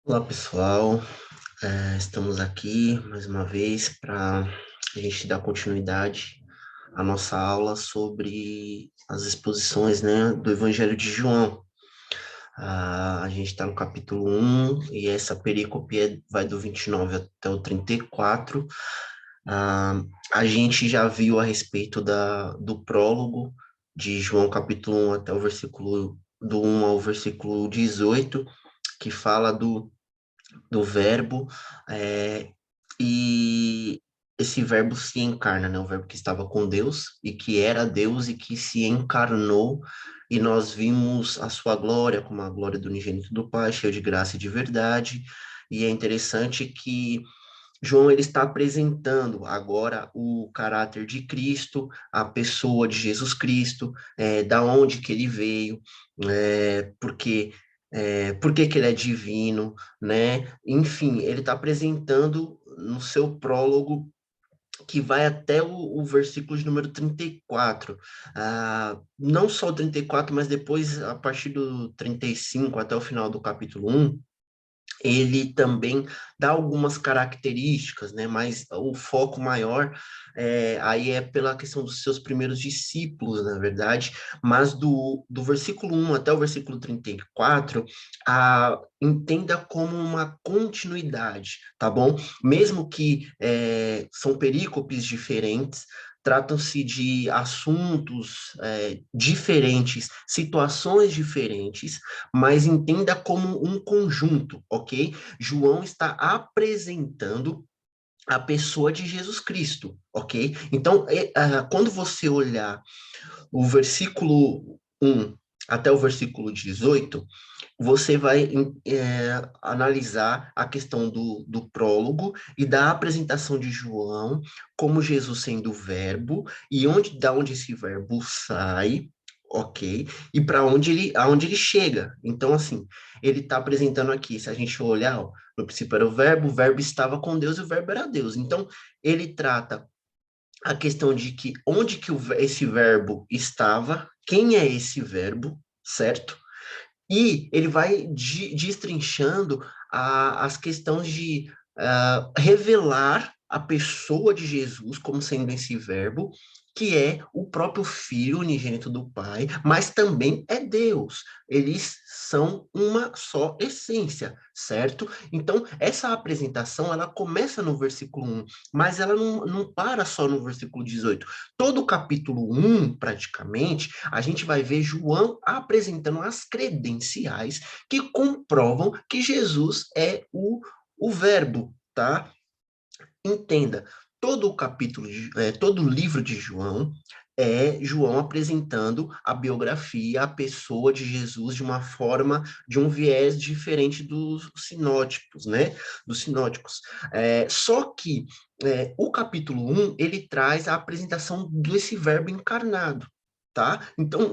Olá pessoal, estamos aqui mais uma vez para a gente dar continuidade à nossa aula sobre as exposições, né, do Evangelho de João. A gente está no capítulo 1 e essa perícope vai do 29 até o 34. Ah, a gente já viu a respeito do prólogo de João capítulo 1 até o versículo do 1 ao versículo 18, que fala do verbo, é, e esse verbo se encarna, né? O verbo que estava com Deus e que era Deus e que se encarnou, e nós vimos a sua glória como a glória do unigênito do Pai, cheio de graça e de verdade. E é interessante que João ele está apresentando agora o caráter de Cristo, a pessoa de Jesus Cristo, da onde que ele veio, porque por que que ele é divino, né? Enfim, ele está apresentando no seu prólogo que vai até o versículo de número 34. Não só o 34, mas depois, a partir do 35 até o final do capítulo 1, ele também dá algumas características, né? Mas o foco maior aí é pela questão dos seus primeiros discípulos, na verdade, mas do versículo 1 até o versículo 34, entenda como uma continuidade, tá bom? Mesmo que são perícopes diferentes, tratam-se de assuntos diferentes, situações diferentes, mas entenda como um conjunto, ok? João está apresentando a pessoa de Jesus Cristo, ok? Então, quando você olhar o versículo 1 até o versículo 18, você vai analisar a questão do prólogo e da apresentação de João como Jesus sendo o verbo e da onde esse verbo sai, ok? E para aonde ele chega. Então, assim, ele está apresentando aqui, se a gente olhar, ó, no princípio era o verbo estava com Deus e o verbo era Deus. Então, ele trata a questão de que onde que esse verbo estava, quem é esse verbo, certo? E ele vai destrinchando as questões de revelar a pessoa de Jesus como sendo esse verbo, que é o próprio Filho unigênito do Pai, mas também é Deus. Eles são uma só essência, certo? Então, essa apresentação, ela começa no versículo 1, mas ela não para só no versículo 18. Todo o capítulo 1, praticamente, a gente vai ver João apresentando as credenciais que comprovam que Jesus é o Verbo, tá? Entenda, todo o todo o livro de João é João apresentando a biografia, a pessoa de Jesus de uma forma, de um viés diferente dos sinóticos, né? Dos sinóticos. Só que o capítulo 1, ele traz a apresentação desse verbo encarnado, tá? Então,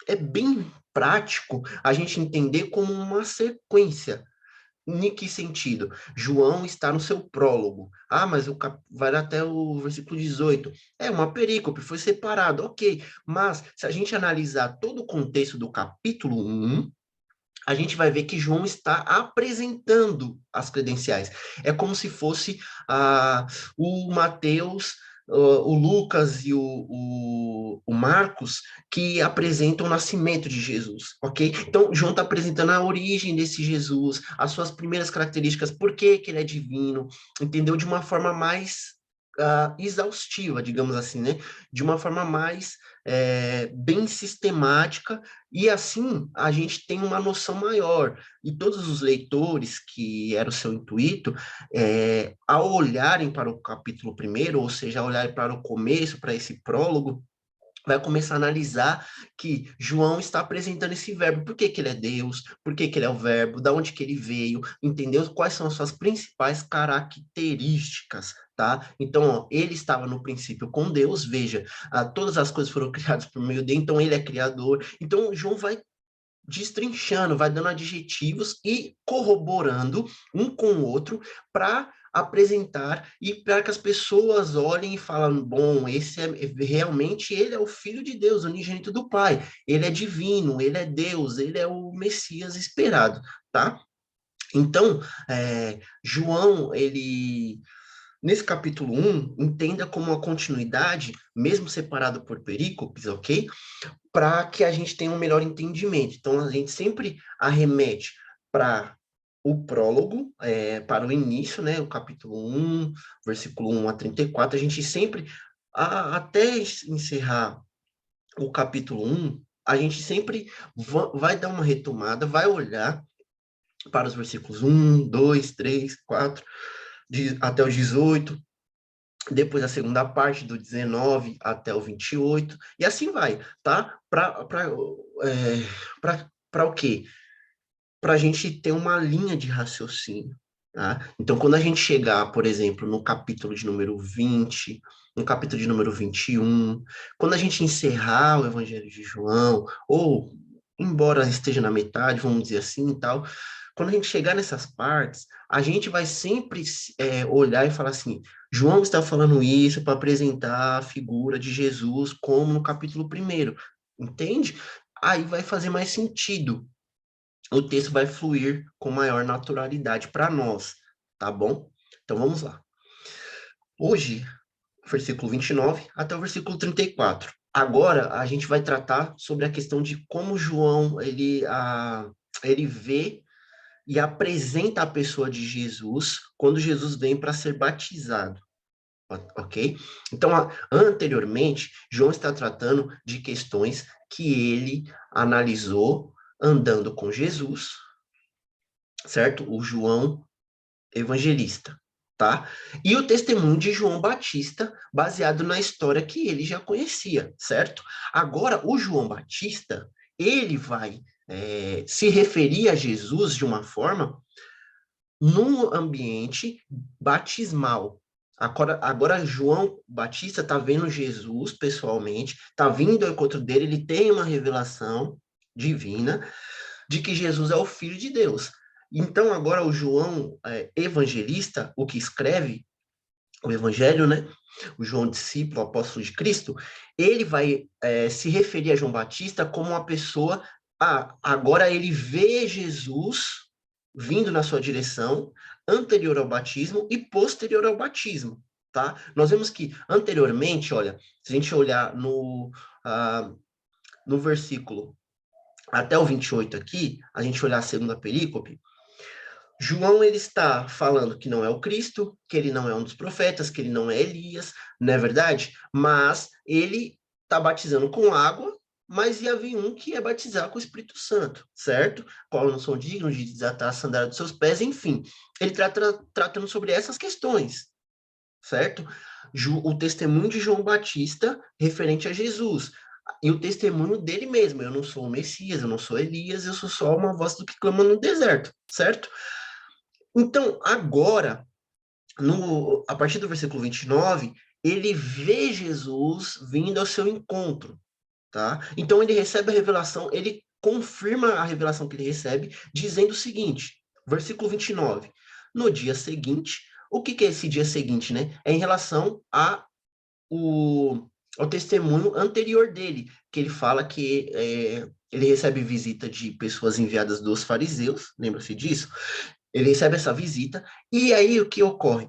é bem prático a gente entender como uma sequência. Em que sentido? João está no seu prólogo. Ah, mas vai até o versículo 18. É uma perícope, foi separado, ok. Mas, se a gente analisar todo o contexto do capítulo 1, a gente vai ver que João está apresentando as credenciais. É como se fosse o Mateus, o Lucas e o Marcos que apresentam o nascimento de Jesus, ok? Então, João está apresentando a origem desse Jesus, as suas primeiras características, por que que ele é divino, entendeu? De uma forma mais exaustiva, digamos assim, né? De uma forma mais bem sistemática, e assim a gente tem uma noção maior. E todos os leitores, que era o seu intuito, ao olharem para o capítulo primeiro, ou seja, ao olharem para o começo, para esse prólogo, vai começar a analisar que João está apresentando esse verbo. Por que que ele é Deus? Por que que ele é o verbo? Da onde que ele veio? Entendeu? Quais são as suas principais características, tá? Então, ó, ele estava no princípio com Deus, veja, todas as coisas foram criadas por meio dele, então ele é criador. Então, João vai destrinchando, vai dando adjetivos e corroborando um com o outro para apresentar e para que as pessoas olhem e falem, bom, esse é realmente ele é o filho de Deus, o unigênito do Pai. Ele é divino, ele é Deus, ele é o Messias esperado, tá? Então, João, nesse capítulo 1, entenda como uma continuidade, mesmo separado por perícopes, ok? Para que a gente tenha um melhor entendimento. Então, a gente sempre arremete para o prólogo, para o início, né? O capítulo 1, versículo 1 a 34, a gente sempre, até encerrar o capítulo 1, a gente sempre vai dar uma retomada, vai olhar para os versículos 1, 2, 3, 4, até os 18, depois a segunda parte, do 19 até o 28, e assim vai, tá? Para o quê? Para a gente ter uma linha de raciocínio, tá? Então, quando a gente chegar, por exemplo, no capítulo de número 20, no capítulo de número 21, quando a gente encerrar o Evangelho de João, ou embora esteja na metade, vamos dizer assim e tal, quando a gente chegar nessas partes, a gente vai sempre olhar e falar assim: João está falando isso para apresentar a figura de Jesus, como no capítulo 1, entende? Aí vai fazer mais sentido, o texto vai fluir com maior naturalidade para nós, tá bom? Então vamos lá. Hoje, versículo 29 até o versículo 34. Agora a gente vai tratar sobre a questão de como João ele vê e apresenta a pessoa de Jesus quando Jesus vem para ser batizado. Ok? Então, anteriormente, João está tratando de questões que ele analisou andando com Jesus, certo? O João evangelista, tá? E o testemunho de João Batista, baseado na história que ele já conhecia, certo? Agora, o João Batista, ele vai se referir a Jesus de uma forma num ambiente batismal. Agora João Batista está vendo Jesus pessoalmente, está vindo ao encontro dele, ele tem uma revelação divina de que Jesus é o Filho de Deus. Então, agora o João evangelista, o que escreve o evangelho, né? O João discípulo, apóstolo de Cristo, ele vai se referir a João Batista como uma pessoa, agora ele vê Jesus vindo na sua direção, anterior ao batismo e posterior ao batismo, tá? Nós vemos que anteriormente, olha, se a gente olhar no versículo até o 28 aqui, a gente olhar a segunda perícope, João ele está falando que não é o Cristo, que ele não é um dos profetas, que ele não é Elias, não é verdade? Mas ele está batizando com água, mas ia vir um que ia batizar com o Espírito Santo, certo? Qual não são dignos de desatar a sandália dos seus pés, enfim. Ele está tratando sobre essas questões, certo? O testemunho de João Batista referente a Jesus. E o testemunho dele mesmo, eu não sou o Messias, eu não sou Elias, eu sou só uma voz do que clama no deserto, certo? Então, agora, a partir do versículo 29, ele vê Jesus vindo ao seu encontro, tá? Então, ele recebe a revelação, ele confirma a revelação que ele recebe, dizendo o seguinte, versículo 29, no dia seguinte, o que é esse dia seguinte, né? É em relação ao testemunho anterior dele, que ele fala que ele recebe visita de pessoas enviadas dos fariseus, lembra-se disso? Ele recebe essa visita, e aí o que ocorre?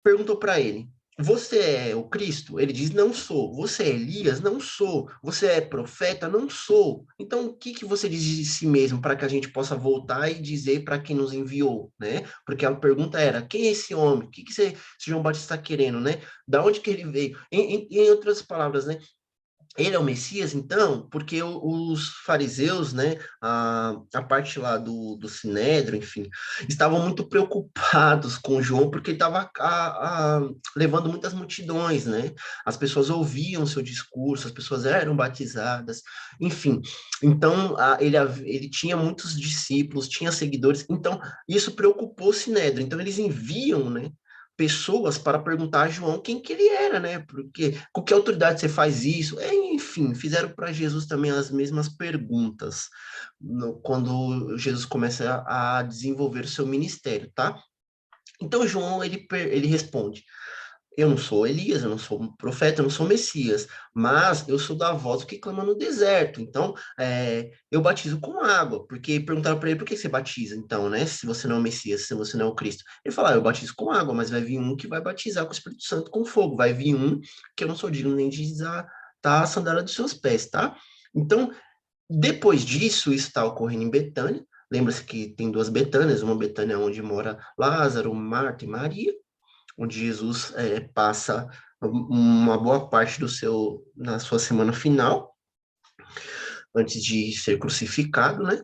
Perguntou para ele: Você é o Cristo? Ele diz: Não sou. Você é Elias? Não sou. Você é profeta? Não sou. Então, o que você diz de si mesmo para que a gente possa voltar e dizer para quem nos enviou, né? Porque a pergunta era: Quem é esse homem? O que esse João Batista está querendo, né? Da onde que ele veio? Em outras palavras, né? Ele é o Messias, então, porque os fariseus, né, a parte lá do Sinédrio, enfim, estavam muito preocupados com João, porque ele estava levando muitas multidões, né? As pessoas ouviam o seu discurso, as pessoas eram batizadas, enfim. Então, ele tinha muitos discípulos, tinha seguidores, então isso preocupou o Sinédrio. Então, eles enviam, né, pessoas para perguntar a João quem que ele era, né? Porque com que autoridade você faz isso? Enfim, fizeram para Jesus também as mesmas perguntas quando Jesus começa a desenvolver o seu ministério, tá? Então João ele responde: eu não sou Elias, eu não sou um profeta, eu não sou Messias, mas eu sou da voz que clama no deserto. Então, eu batizo com água, porque perguntaram para ele por que você batiza, então, né? Se você não é o Messias, se você não é o Cristo. Ele falou, eu batizo com água, mas vai vir um que vai batizar com o Espírito Santo com fogo. Vai vir um que eu não sou digno nem de desatar a sandália dos seus pés, tá? Então, depois disso, isso está ocorrendo em Betânia. Lembra-se que tem duas Betânias, uma Betânia onde mora Lázaro, Marta e Maria, onde Jesus passa uma boa parte na sua semana final, antes de ser crucificado, né?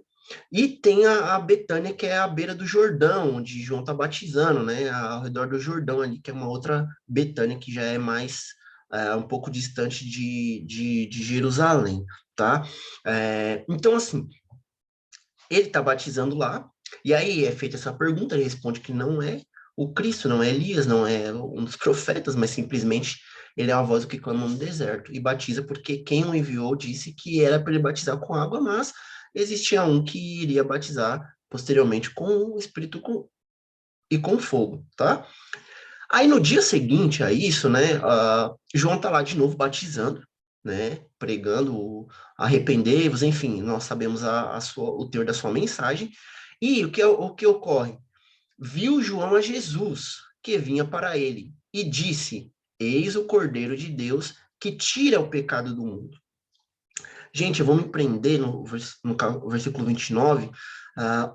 E tem a Betânia, que é a beira do Jordão, onde João está batizando, né? Ao redor do Jordão ali, que é uma outra Betânia que já é mais um pouco distante de Jerusalém, tá? Então, assim, ele está batizando lá, e aí é feita essa pergunta, ele responde que não é o Cristo, não é Elias, não é um dos profetas, mas simplesmente ele é a voz do que clama no deserto, e batiza porque quem o enviou disse que era para ele batizar com água, mas existia um que iria batizar posteriormente com o Espírito e com fogo, tá? Aí no dia seguinte a isso, né, João tá lá de novo batizando, né, pregando arrependei-vos, enfim, nós sabemos o teor da sua mensagem, e o que ocorre? Viu João a Jesus, que vinha para ele, e disse, eis o Cordeiro de Deus, que tira o pecado do mundo. Gente, eu vou me prender no versículo 29,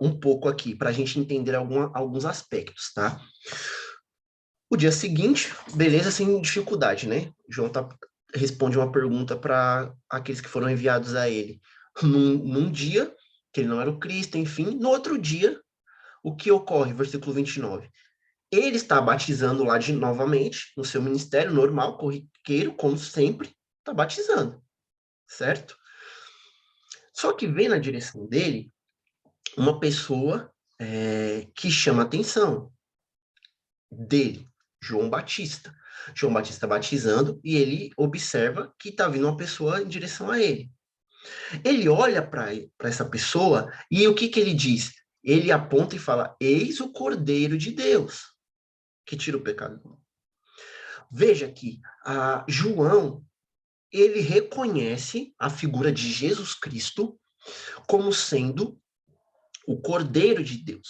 um pouco aqui, para a gente entender alguns aspectos, tá? O dia seguinte, beleza, sem dificuldade, né? João responde uma pergunta para aqueles que foram enviados a ele. Num dia, que ele não era o Cristo, enfim. No outro dia, o que ocorre? Versículo 29. Ele está batizando lá novamente, no seu ministério normal, corriqueiro, como sempre, está batizando, certo? Só que vem na direção dele uma pessoa que chama a atenção dele, João Batista. João Batista batizando e ele observa que está vindo uma pessoa em direção a ele. Ele olha para essa pessoa e o que ele diz? Ele aponta e fala: eis o Cordeiro de Deus que tira o pecado do mundo. Veja que João, ele reconhece a figura de Jesus Cristo como sendo o Cordeiro de Deus.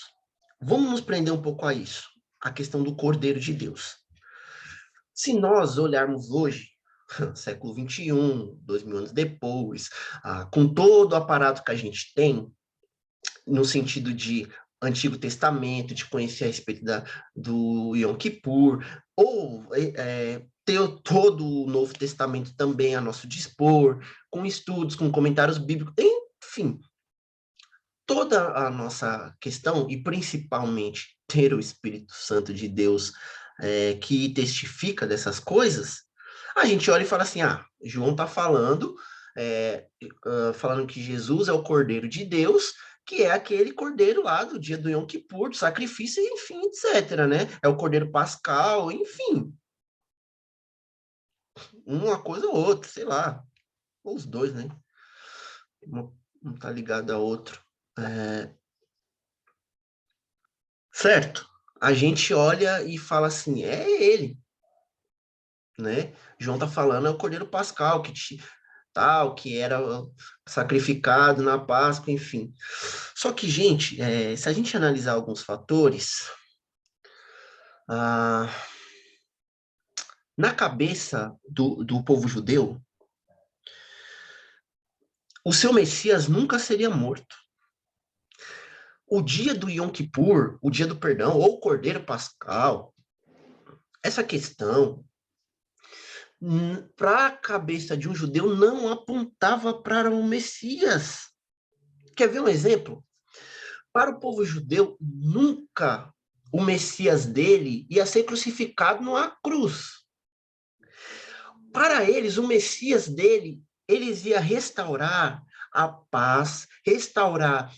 Vamos nos prender um pouco a isso, a questão do Cordeiro de Deus. Se nós olharmos hoje, século XXI, 2000 anos depois, com todo o aparato que a gente tem, no sentido de Antigo Testamento, de conhecer a respeito do Yom Kippur, ou ter todo o Novo Testamento também a nosso dispor, com estudos, com comentários bíblicos, enfim, toda a nossa questão, e principalmente ter o Espírito Santo de Deus que testifica dessas coisas, a gente olha e fala assim, João está falando que Jesus é o Cordeiro de Deus, que é aquele cordeiro lá do dia do Yom Kippur, do sacrifício, enfim, etc., né? É o cordeiro pascal, enfim. Uma coisa ou outra, sei lá. Ou os dois, né? Um tá ligado a outro. Certo? A gente olha e fala assim, é ele, né? João tá falando, é o cordeiro pascal, que era sacrificado na Páscoa, enfim. Só que, gente, se a gente analisar alguns fatores, ah, na cabeça do povo judeu, o seu Messias nunca seria morto. O dia do Yom Kippur, o dia do perdão, ou o Cordeiro Pascal, essa questão, para a cabeça de um judeu, não apontava para o Messias. Quer ver um exemplo? Para o povo judeu, nunca o Messias dele ia ser crucificado numa cruz. Para eles, o Messias dele, eles ia restaurar a paz, restaurar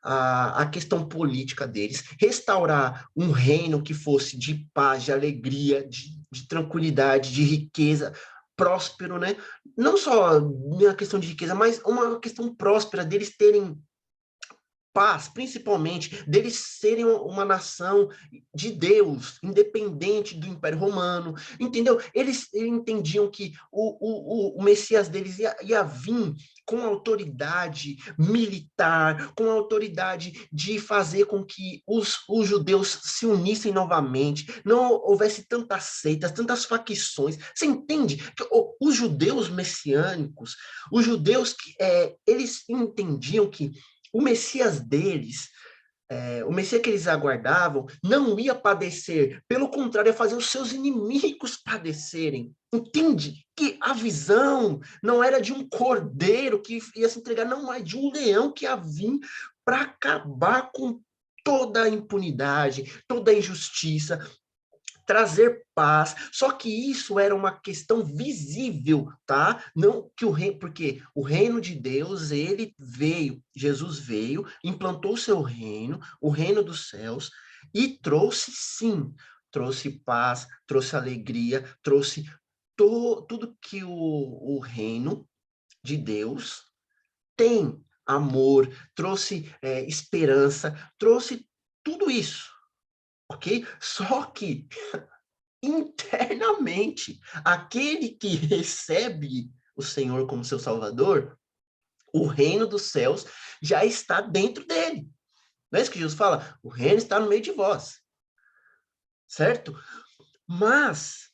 a questão política deles, restaurar um reino que fosse de paz, de alegria, de tranquilidade, de riqueza, próspero, né? Não só na questão de riqueza, mas uma questão próspera deles terem paz, principalmente, deles serem uma nação de Deus, independente do Império Romano, entendeu? Eles entendiam que o Messias deles ia vir com autoridade militar, com autoridade de fazer com que os judeus se unissem novamente, não houvesse tantas seitas, tantas facções. Você entende que os judeus messiânicos, os judeus que eles entendiam que o Messias deles, o Messias que eles aguardavam, não ia padecer, pelo contrário, ia fazer os seus inimigos padecerem. Entende? Que a visão não era de um cordeiro que ia se entregar, não, mas de um leão que ia vir para acabar com toda a impunidade, toda a injustiça, trazer paz. Só que isso era uma questão visível, tá? Não que o reino, porque o reino de Deus, ele veio, Jesus veio, implantou o seu reino, o reino dos céus, e trouxe, sim, trouxe paz, trouxe alegria, trouxe tudo que o reino de Deus tem, amor, trouxe esperança, trouxe tudo isso, ok? Só que internamente, aquele que recebe o Senhor como seu Salvador, o reino dos céus já está dentro dele. Não é isso que Jesus fala? O reino está no meio de vós, certo? Mas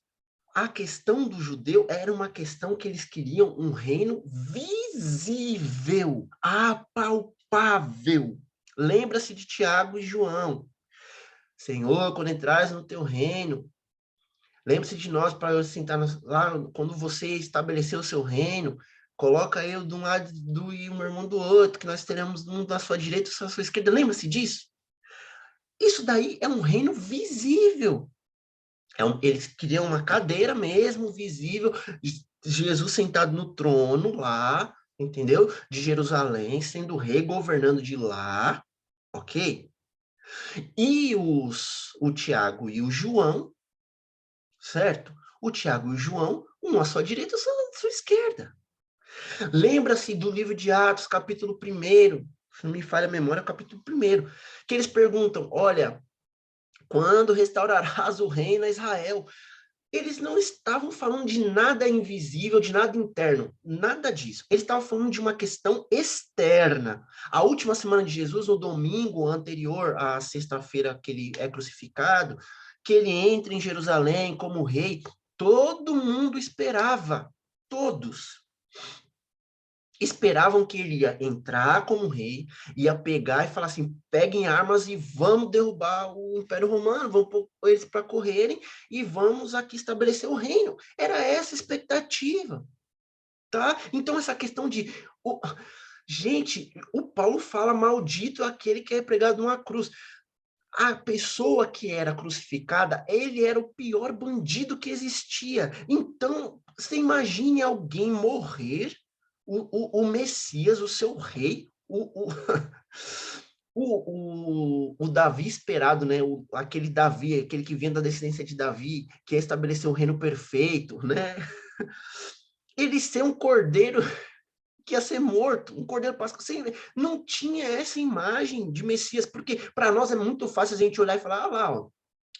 a questão do judeu era uma questão que eles queriam um reino visível, apalpável. Lembra-se de Tiago e João. Senhor, quando entrais no teu reino, lembre-se de nós para eu sentar lá, quando você estabeleceu o seu reino, coloca eu de um lado e o meu irmão do outro, que nós teremos um da sua direita e um da sua esquerda. Lembra-se disso? Isso daí é um reino visível. Eles queriam uma cadeira mesmo, visível, Jesus sentado no trono lá, entendeu? De Jerusalém, sendo rei, governando de lá, ok? E o Tiago e o João, certo? O Tiago e o João, um à sua direita e outro à sua esquerda. Lembra-se do livro de Atos, capítulo 1, se não me falha a memória, capítulo 1, que eles perguntam, olha, quando restaurarás o reino a Israel? Eles não estavam falando de nada invisível, de nada interno, nada disso. Eles estavam falando de uma questão externa. A última semana de Jesus, no domingo anterior à sexta-feira que ele é crucificado, que ele entra em Jerusalém como rei, todo mundo esperava, todos esperavam que ele ia entrar como rei, ia pegar e falar assim, peguem armas e vamos derrubar o Império Romano, vamos pôr eles para correrem e vamos aqui estabelecer o reino. Era essa a expectativa, tá? Então essa questão de... Gente, o Paulo fala, maldito aquele que é pregado numa cruz. A pessoa que era crucificada, ele era o pior bandido que existia. Então, você imagine alguém morrer, o Messias, o seu rei, o Davi esperado, né? Aquele Davi, aquele que vinha da descendência de Davi, que estabeleceu o reino perfeito, né? Ele ser um cordeiro que ia ser morto, um cordeiro pascal. Não tinha essa imagem de Messias, porque para nós é muito fácil a gente olhar e falar, ah lá, ó,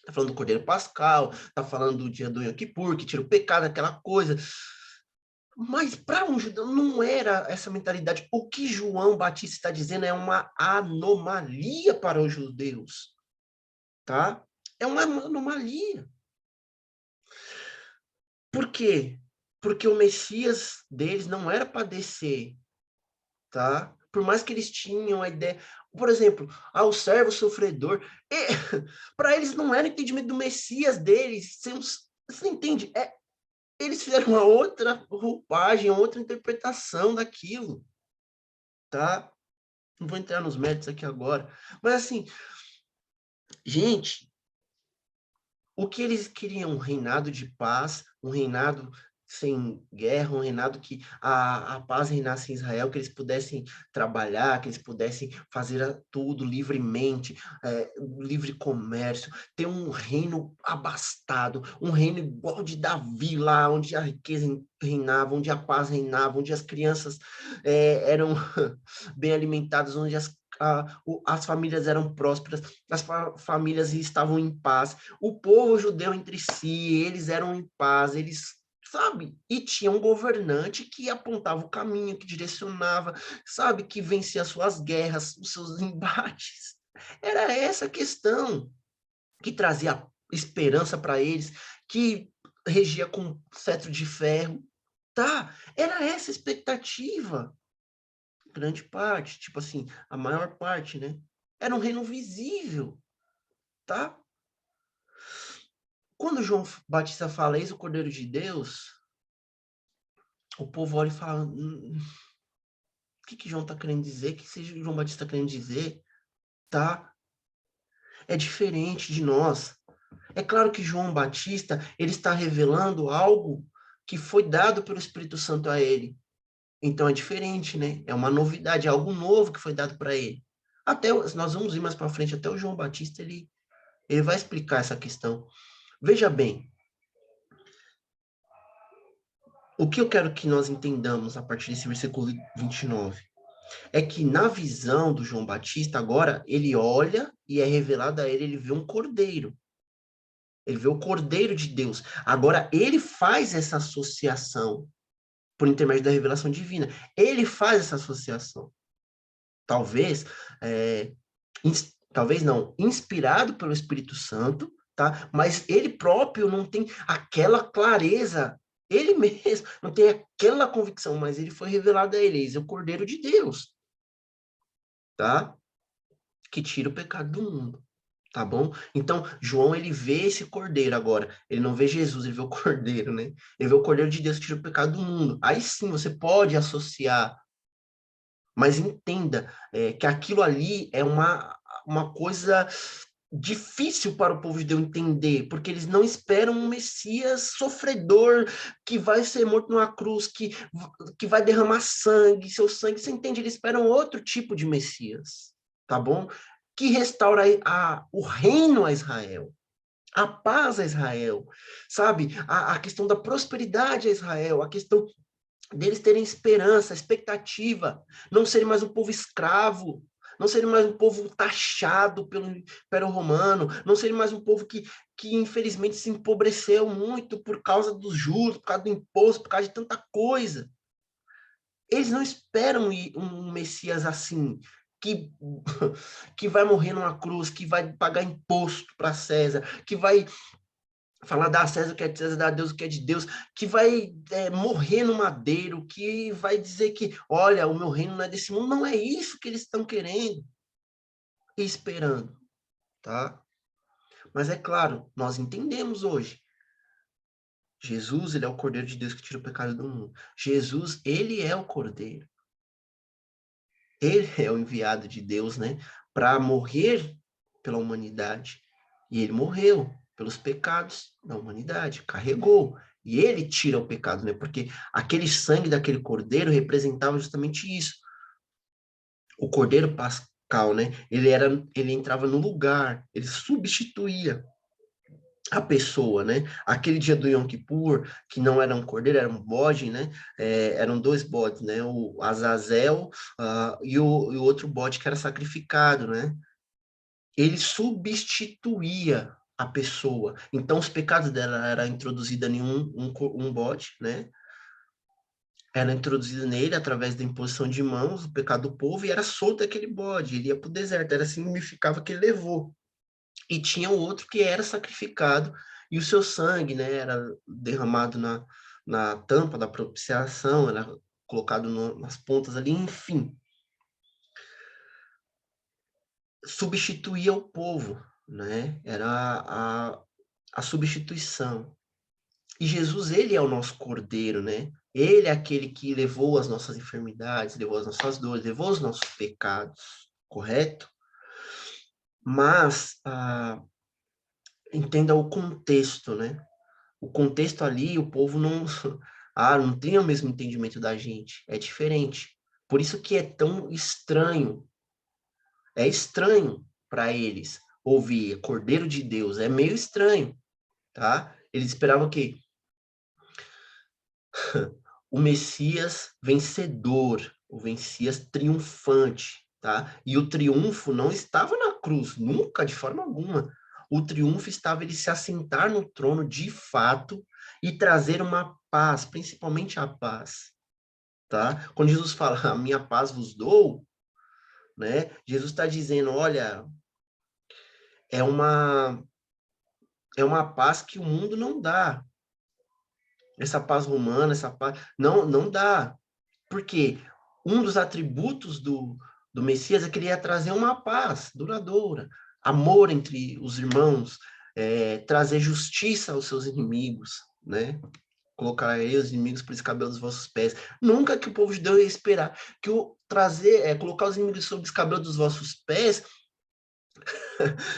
tá falando do cordeiro pascal, tá falando do dia do Yom Kippur, que tira o pecado, aquela coisa. Mas para um judeu não era essa mentalidade. O que João Batista está dizendo é uma anomalia para os judeus, tá? É uma anomalia. Por quê? Porque o Messias deles não era para descer, tá? Por mais que eles tinham a ideia, por exemplo, ao servo sofredor, para eles não era entendimento do Messias deles, você entende? Eles fizeram uma outra roupagem, uma outra interpretação daquilo, tá? Não vou entrar nos méritos aqui agora, mas assim, gente, o que eles queriam? Um reinado de paz, um reinado sem guerra, um reinado que a paz reinasse em Israel, que eles pudessem trabalhar, que eles pudessem fazer tudo livremente, livre comércio, ter um reino abastado, um reino igual de Davi lá, onde a riqueza reinava, onde a paz reinava, onde as crianças eram bem alimentadas, onde as famílias eram prósperas, as famílias estavam em paz, o povo judeu entre si, eles eram em paz, eles, sabe? E tinha um governante que apontava o caminho, que direcionava, sabe? Que vencia as suas guerras, os seus embates. Era essa a questão que trazia esperança para eles, que regia com cetro de ferro, tá? Era essa a expectativa. Grande parte, tipo assim, a maior parte, né? Era um reino visível, tá? Quando João Batista fala, eis o Cordeiro de Deus, o povo olha e fala, o que João está querendo dizer? O que João Batista está querendo dizer? Tá? É diferente de nós. É claro que João Batista, ele está revelando algo que foi dado pelo Espírito Santo a ele. Então é diferente, né? É uma novidade, é algo novo que foi dado para ele. Nós vamos ir mais para frente, até o João Batista, ele vai explicar essa questão. Veja bem, o que eu quero que nós entendamos a partir desse versículo 29 é que na visão do João Batista, agora, ele olha e é revelado a ele, ele vê um cordeiro. Ele vê o Cordeiro de Deus. Agora, ele faz essa associação por intermédio da revelação divina. Ele faz essa associação. Talvez, talvez não, inspirado pelo Espírito Santo, tá? Mas ele próprio não tem aquela clareza, ele mesmo não tem aquela convicção, mas ele foi revelado a ele, ele é o Cordeiro de Deus, tá? Que tira o pecado do mundo. Tá bom? Então, João, ele vê esse cordeiro agora. Ele não vê Jesus, ele vê o cordeiro, né? Ele vê o cordeiro de Deus que tira o pecado do mundo. Aí sim, você pode associar, mas entenda que aquilo ali é uma coisa difícil para o povo de Deus entender, porque eles não esperam um Messias sofredor que vai ser morto numa cruz, que vai derramar sangue, seu sangue, você entende? Eles esperam outro tipo de Messias, tá bom? Que restaura o reino a Israel, a paz a Israel, sabe? A questão da prosperidade a Israel, a questão deles terem esperança, expectativa, não serem mais um povo escravo, não serem mais um povo taxado pelo Império Romano, não serem mais um povo que infelizmente se empobreceu muito por causa dos juros, por causa do imposto, por causa de tanta coisa. Eles não esperam um Messias assim, que, que vai morrer numa cruz, que vai pagar imposto para César, que vai falar da César o que é de César, dar a Deus o que é de Deus, que vai morrer no madeiro, que vai dizer que, olha, o meu reino não é desse mundo. Não é isso que eles estão querendo e esperando, tá? Mas é claro, nós entendemos hoje. Jesus, ele é o Cordeiro de Deus que tira o pecado do mundo. Jesus, ele é o Cordeiro. Ele é o enviado de Deus, né, para morrer pela humanidade. E ele morreu pelos pecados da humanidade, carregou. E ele tira o pecado, né? Porque aquele sangue daquele cordeiro representava justamente isso. O cordeiro pascal, né? Ele entrava no lugar, ele substituía a pessoa, né? Aquele dia do Yom Kippur, que não era um cordeiro, era um bode, né? Eram dois bodes, né? O Azazel, e o outro bode que era sacrificado, né? Ele substituía a pessoa. Então, os pecados dela era introduzido em um bode, né? Era introduzido nele através da imposição de mãos, o pecado do povo, e era solto aquele bode. Ele ia para o deserto, era assim, significava que ele levou. E tinha o outro que era sacrificado, e o seu sangue, né, era derramado na tampa da propiciação, era colocado nas pontas ali, enfim. Substituía o povo, né? Era a substituição. E Jesus, ele é o nosso cordeiro, né? Ele é aquele que levou as nossas enfermidades, levou as nossas dores, levou os nossos pecados, correto? Mas entenda o contexto, né? O contexto ali, o povo não, não tem o mesmo entendimento da gente, é diferente. Por isso que é tão estranho, é estranho para eles ouvir Cordeiro de Deus, é meio estranho, tá? Eles esperavam que o Messias vencedor, o Messias triunfante, tá? E o triunfo não estava na cruz, nunca, de forma alguma. O triunfo estava ele se assentar no trono de fato e trazer uma paz, principalmente a paz, tá? Quando Jesus fala, a minha paz vos dou, né? Jesus está dizendo, olha, é uma é uma paz que o mundo não dá. Essa paz romana, essa paz não dá. Porque um dos atributos do Messias é que ele ia trazer uma paz duradoura, amor entre os irmãos, trazer justiça aos seus inimigos, né? Colocar aí os inimigos por escabelo dos vossos pés. Nunca que o povo judeu ia esperar que o trazer, colocar os inimigos sob o escabelo dos vossos pés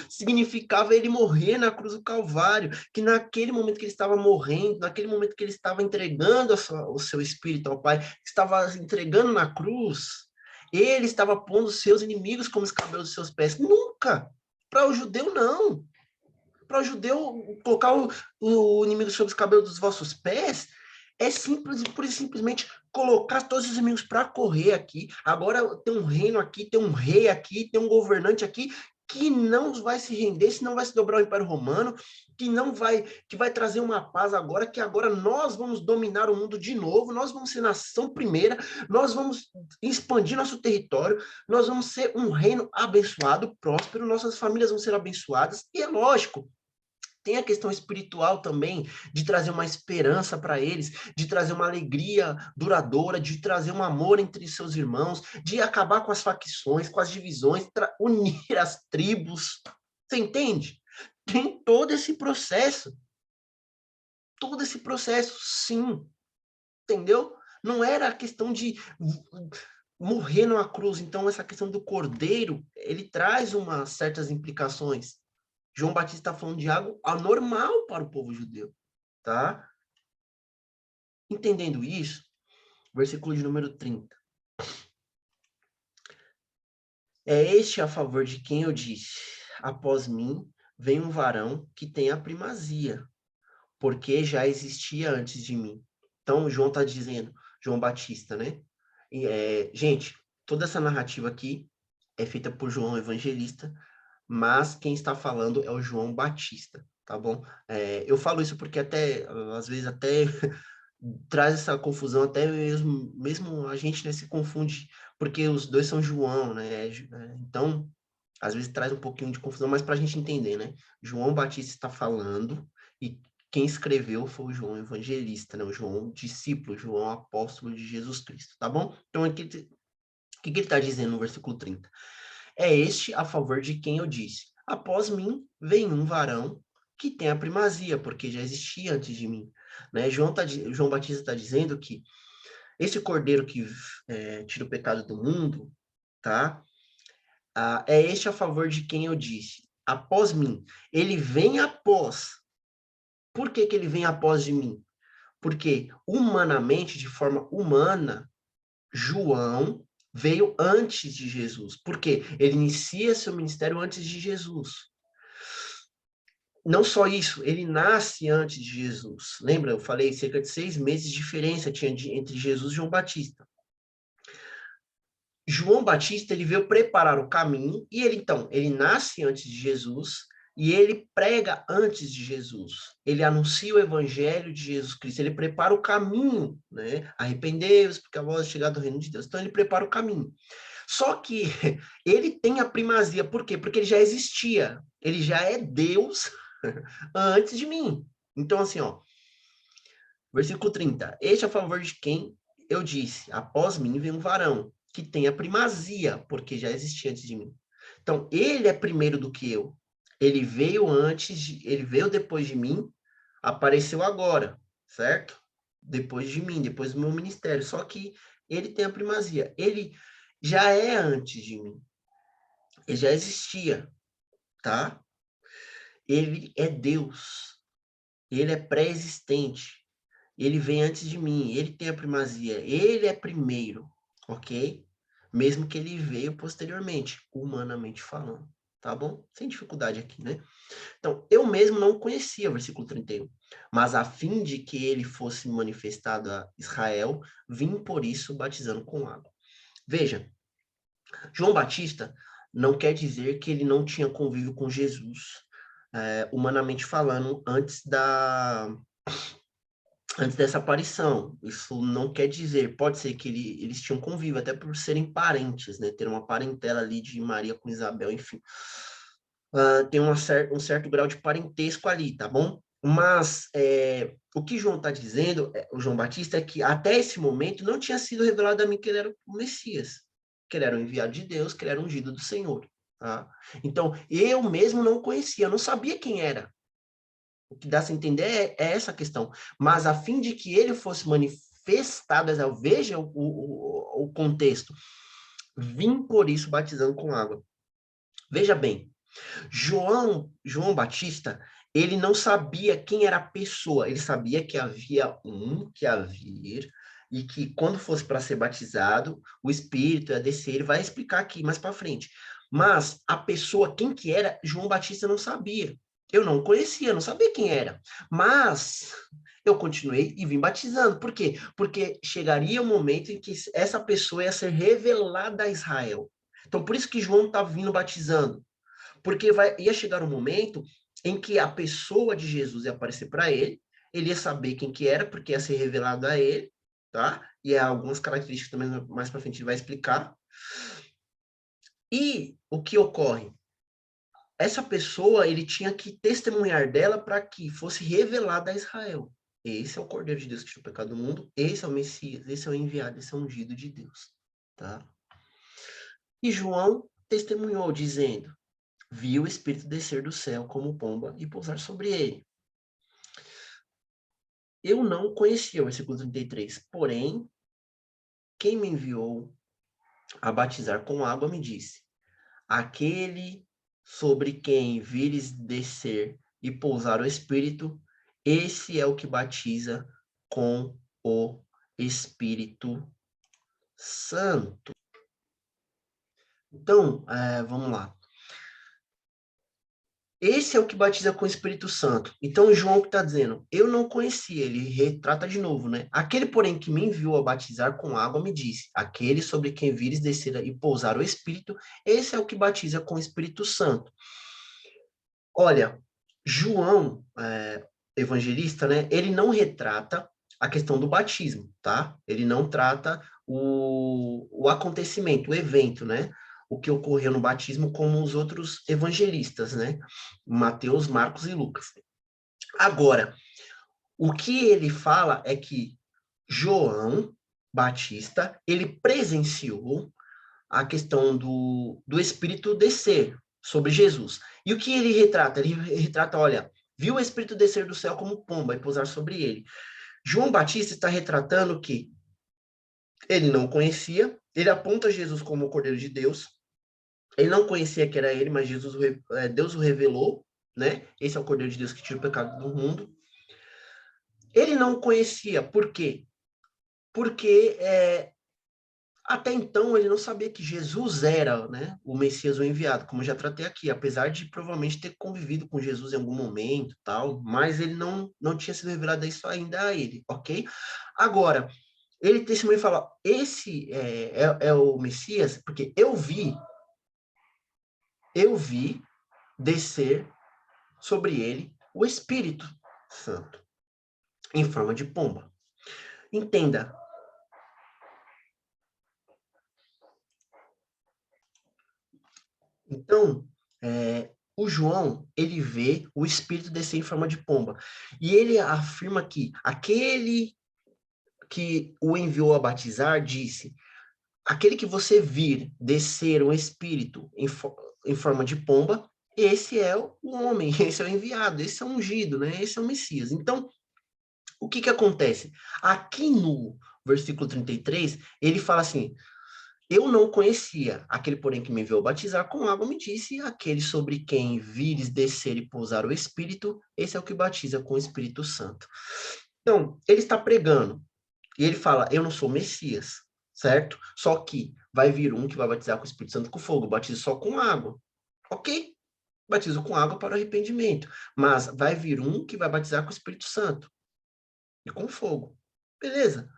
significava ele morrer na cruz do Calvário, que naquele momento que ele estava morrendo, naquele momento que ele estava entregando o seu espírito ao Pai, estava entregando na cruz, ele estava pondo os seus inimigos como os cabelos dos seus pés. Nunca! Para o judeu, não. Para o judeu, colocar o inimigo sobre os cabelos dos vossos pés é simples, pura e simplesmente colocar todos os inimigos para correr aqui. Agora tem um reino aqui, tem um rei aqui, tem um governante aqui que não vai se render, se não vai se dobrar ao Império Romano, que vai trazer uma paz agora, que agora nós vamos dominar o mundo de novo, nós vamos ser nação primeira, nós vamos expandir nosso território, nós vamos ser um reino abençoado, próspero, nossas famílias vão ser abençoadas, e é lógico, tem a questão espiritual também, de trazer uma esperança para eles, de trazer uma alegria duradoura, de trazer um amor entre seus irmãos, de acabar com as facções, com as divisões, unir as tribos. Você entende? Tem todo esse processo, sim, entendeu? Não era a questão de morrer numa cruz. Então, essa questão do cordeiro, ele traz umas certas implicações. João Batista está falando de algo anormal para o povo judeu, tá? Entendendo isso, versículo de número 30. É este a favor de quem eu disse, após mim vem um varão que tem a primazia, porque já existia antes de mim. Então, João está dizendo, João Batista, né? Gente, toda essa narrativa aqui é feita por João Evangelista, mas quem está falando é o João Batista, tá bom? Eu falo isso porque até, às vezes, até traz essa confusão, até mesmo a gente, né, se confunde, porque os dois são João, né? Então, às vezes traz um pouquinho de confusão, mas para a gente entender, né? João Batista está falando e quem escreveu foi o João Evangelista, né? O João discípulo, João apóstolo de Jesus Cristo, tá bom? Então, aqui, o que ele está dizendo no versículo 30? É este a favor de quem eu disse, após mim vem um varão que tem a primazia, porque já existia antes de mim. Né? João Batista está dizendo que esse cordeiro que tira o pecado do mundo, tá? É este a favor de quem eu disse, após mim. Ele vem após. Por que ele vem após de mim? Porque humanamente, de forma humana, João veio antes de Jesus. Por quê? Ele inicia seu ministério antes de Jesus. Não só isso, ele nasce antes de Jesus. Lembra? Eu falei cerca de 6 meses de diferença tinha entre Jesus e João Batista. João Batista, ele veio preparar o caminho, e ele nasce antes de Jesus, e ele prega antes de Jesus. Ele anuncia o evangelho de Jesus Cristo, ele prepara o caminho, né? Arrependei-vos, porque a voz é chegada do reino de Deus. Então, ele prepara o caminho. Só que ele tem a primazia, por quê? Porque ele já existia, ele já é Deus antes de mim. Então, assim, ó, versículo 30. Este é a favor de quem eu disse, após mim vem um varão, que tem a primazia, porque já existia antes de mim. Então, ele é primeiro do que eu. Ele veio ele veio depois de mim, apareceu agora, certo? Depois de mim, depois do meu ministério. Só que ele tem a primazia. Ele já é antes de mim. Ele já existia, tá? Ele é Deus. Ele é pré-existente. Ele vem antes de mim, ele tem a primazia, ele é primeiro, ok? Mesmo que ele veio posteriormente, humanamente falando, tá bom? Sem dificuldade aqui, né? Então, eu mesmo não conhecia o versículo 31, mas a fim de que ele fosse manifestado a Israel, vim por isso batizando com água. Veja, João Batista não quer dizer que ele não tinha convívio com Jesus, humanamente falando, antes dessa aparição. Isso não quer dizer, pode ser que eles tinham convívio, até por serem parentes, né? Ter uma parentela ali de Maria com Isabel, enfim. Tem um certo grau de parentesco ali, tá bom? Mas o que João está dizendo, o João Batista, é que até esse momento não tinha sido revelado a mim que ele era o Messias, que ele era o enviado de Deus, que ele era o ungido do Senhor. Tá? Então, eu mesmo não conhecia, eu não sabia quem era. O que dá a entender é essa questão. Mas a fim de que ele fosse manifestado, veja o contexto. Vim por isso batizando com água. Veja bem, João Batista, ele não sabia quem era a pessoa, ele sabia que havia um que ia vir e que quando fosse para ser batizado, o Espírito ia descer, ele vai explicar aqui mais para frente. Mas a pessoa, quem que era, João Batista não sabia. Eu não conhecia, não sabia quem era. Mas eu continuei e vim batizando. Por quê? Porque chegaria o momento em que essa pessoa ia ser revelada a Israel. Então, por isso que João está vindo batizando. Porque ia chegar um momento em que a pessoa de Jesus ia aparecer para ele ia saber quem que era, porque ia ser revelado a ele, tá? E algumas características também mais para frente ele vai explicar. E o que ocorre? Essa pessoa, ele tinha que testemunhar dela para que fosse revelada a Israel. Esse é o Cordeiro de Deus que tira o pecado do mundo, esse é o Messias, esse é o enviado, esse é o ungido de Deus, tá? E João testemunhou, dizendo: viu o Espírito descer do céu como pomba e pousar sobre ele. Eu não conhecia o versículo 33, porém, quem me enviou a batizar com água me disse: aquele sobre quem vires descer e pousar o Espírito, esse é o que batiza com o Espírito Santo. Então, vamos lá. Esse é o que batiza com o Espírito Santo. Então, João que está dizendo, eu não conhecia, ele retrata de novo, né? Aquele, porém, que me enviou a batizar com água, me disse, aquele sobre quem vires descer e pousar o Espírito, esse é o que batiza com o Espírito Santo. Olha, João, evangelista, né? Ele não retrata a questão do batismo, tá? Ele não trata o acontecimento, o evento, né? O que ocorreu no batismo, como os outros evangelistas, né? Mateus, Marcos e Lucas. Agora, o que ele fala é que João Batista, ele presenciou a questão do Espírito descer sobre Jesus. E o que ele retrata? Ele retrata, olha, viu o Espírito descer do céu como pomba e pousar sobre ele. João Batista está retratando que ele não conhecia, ele aponta Jesus como o Cordeiro de Deus, ele não conhecia que era ele, mas Deus o revelou, né? Esse é o Cordeiro de Deus que tira o pecado do mundo. Ele não conhecia, por quê? Porque até então ele não sabia que Jesus era, né, o Messias, o enviado, como eu já tratei aqui, apesar de provavelmente ter convivido com Jesus em algum momento, tal, mas ele não tinha sido revelado isso ainda a ele, ok? Agora, ele testemunha e fala, esse é o Messias, porque eu vi descer sobre ele o Espírito Santo, em forma de pomba. Entenda. Então, o João, ele vê o Espírito descer em forma de pomba. E ele afirma que aquele que o enviou a batizar disse: aquele que você vir descer um Espírito em forma de pomba, esse é o homem, esse é o enviado, esse é o ungido, né? Esse é o Messias. Então, o que que acontece? Aqui no versículo 33, ele fala assim: eu não conhecia. Aquele, porém, que me enviou batizar com água me disse: aquele sobre quem vires descer e pousar o Espírito, esse é o que batiza com o Espírito Santo. Então, ele está pregando. E ele fala: eu não sou Messias, certo? Só que vai vir um que vai batizar com o Espírito Santo com fogo. Batizo só com água. Ok? Batizo com água para o arrependimento. Mas vai vir um que vai batizar com o Espírito Santo e com fogo. Beleza.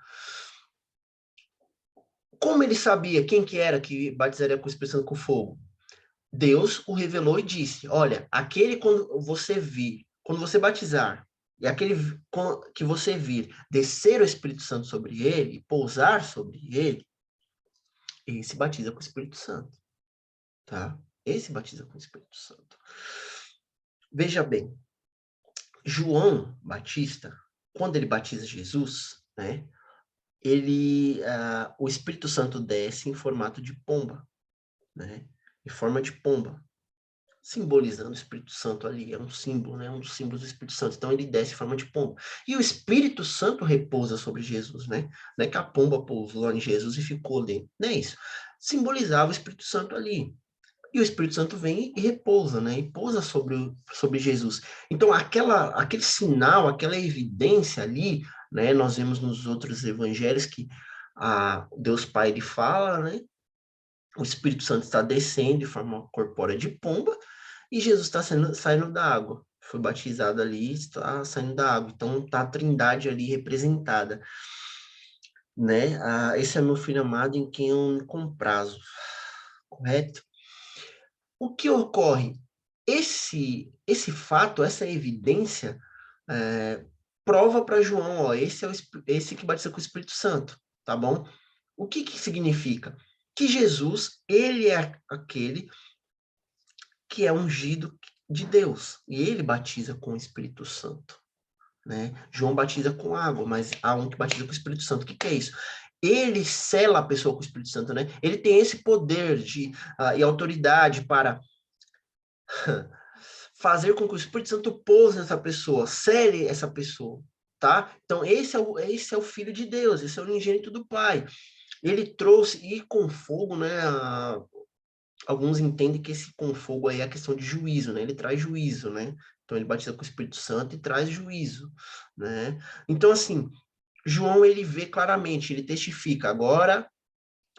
Como ele sabia quem que era que batizaria com o Espírito Santo com fogo? Deus o revelou e disse, olha, aquele quando você batizar, e aquele que você vir descer o Espírito Santo sobre ele, pousar sobre ele, esse batiza com o Espírito Santo, tá? Esse batiza com o Espírito Santo. Veja bem, João Batista, quando ele batiza Jesus, né, o Espírito Santo desce em formato de pomba, né, em forma de pomba, simbolizando o Espírito Santo ali, é um símbolo, né, um dos símbolos do Espírito Santo. Então ele desce em forma de pomba. E o Espírito Santo repousa sobre Jesus, né? Não é que a pomba pousou em Jesus e ficou ali, não é isso. Simbolizava o Espírito Santo ali. E o Espírito Santo vem e repousa, né? E pousa sobre Jesus. Então, aquele sinal, aquela evidência ali, né? Nós vemos nos outros evangelhos que Deus Pai, ele fala, né? O Espírito Santo está descendo de forma corpórea de pomba e Jesus está saindo da água. Foi batizado ali, está saindo da água. Então, está a trindade ali representada, né? Esse é meu filho amado em quem eu me comprazo. Correto? O que ocorre? Esse fato, essa evidência, prova para João, ó, esse que batiza com o Espírito Santo, tá bom? O que significa? Que Jesus, ele é aquele que é ungido de Deus, e ele batiza com o Espírito Santo, né? João batiza com água, mas há um que batiza com o Espírito Santo. O que é isso? Ele sela a pessoa com o Espírito Santo, né? Ele tem esse poder e autoridade para fazer com que o Espírito Santo pouse nessa pessoa, cele essa pessoa, tá? Então, esse é o Filho de Deus, esse é o unigênito do Pai. Ele trouxe, e com fogo, né? Alguns entendem que esse com fogo aí é a questão de juízo, né? Ele traz juízo, né? Então, ele batiza com o Espírito Santo e traz juízo, né? Então, assim, João, ele vê claramente, ele testifica, agora